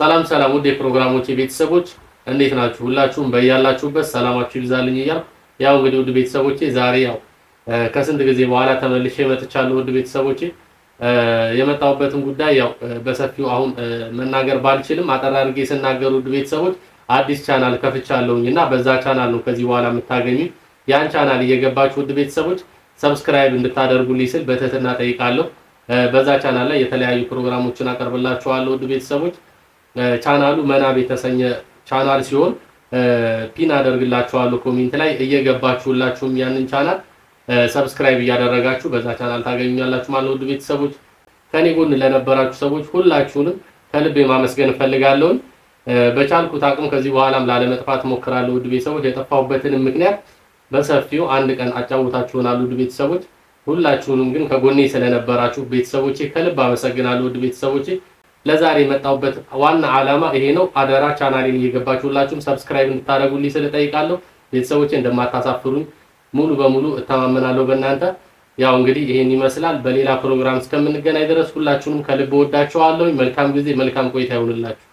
ሰላም ሰላም ውድ የፕሮግራሞቼ ቤተሰቦች እንዴት ናችሁ? ሁላችሁም በያላችሁበት ሰላማችሁ ይብዛልኝ እያልኩ ያው እንግዲህ ውድ ቤተሰቦቼ ዛሬ ያው ከስንት ጊዜ በኋላ ተመልሼ መጥቻለሁ። ውድ ቤተሰቦቼ የመጣሁበትን ጉዳይ ያው በሰፊው አሁን መናገር ባልችልም አጠር አድርጌ ስናገር ውድ ቤተሰቦች አዲስ ቻናል ከፍቻለሁኝና በዛ ቻናል ነው ከዚህ በኋላ የምታገኙኝ። ያን ቻናል እየገባችሁ ውድ ቤተሰቦች ሰብስክራይብ እንድታደርጉልኝ ስል በትህትና ጠይቃለሁ። በዛ ቻናል ላይ የተለያዩ ፕሮግራሞችን አቀርብላችኋለሁ ውድ ቤተሰቦች። ቻናሉ መናብ የተሰኘ ቻናል ሲሆን ፒን አደርግላችኋለሁ ኮሜንት ላይ እየገባችሁ ሁላችሁም ያንን ቻናል ሰብስክራይብ እያደረጋችሁ በዛ ቻናል ታገኙኛላችሁ ማለት ነው። ውድ ቤተሰቦች ከኔ ጎን ለነበራችሁ ሰዎች ሁላችሁንም ከልብ ማመስገን እፈልጋለሁ። በቻልኩት አቅም ከዚህ በኋላም ላለመጥፋት ሞክራለሁ። ውድ ቤተሰቦች የጠፋሁበትን ምክንያት በሰፊው አንድ ቀን አጫውታችሁናል። ውድ ቤተሰቦች ሁላችሁንም ግን ከጎኔ ስለነበራችሁ ቤተሰቦቼ ከልብ አመሰግናለሁ። ውድ ቤተሰቦቼ ለዛሬ የመጣሁበት ዋና ዓላማ ይሄ ነው። አደራ ቻናሌን እየገባችሁ ሁላችሁም ሰብስክራይብ እንድታደርጉልኝ ስለጠይቃለሁ። ቤተሰቦቼ እንደማታሳፍሩኝ ሙሉ በሙሉ እተማመናለሁ በእናንተ። ያው እንግዲህ ይሄን ይመስላል። በሌላ ፕሮግራም እስከምንገናኝ ድረስ ሁላችሁንም ከልብ ወዳችኋለሁ። መልካም ጊዜ፣ መልካም ቆይታ ይሁንላችሁ።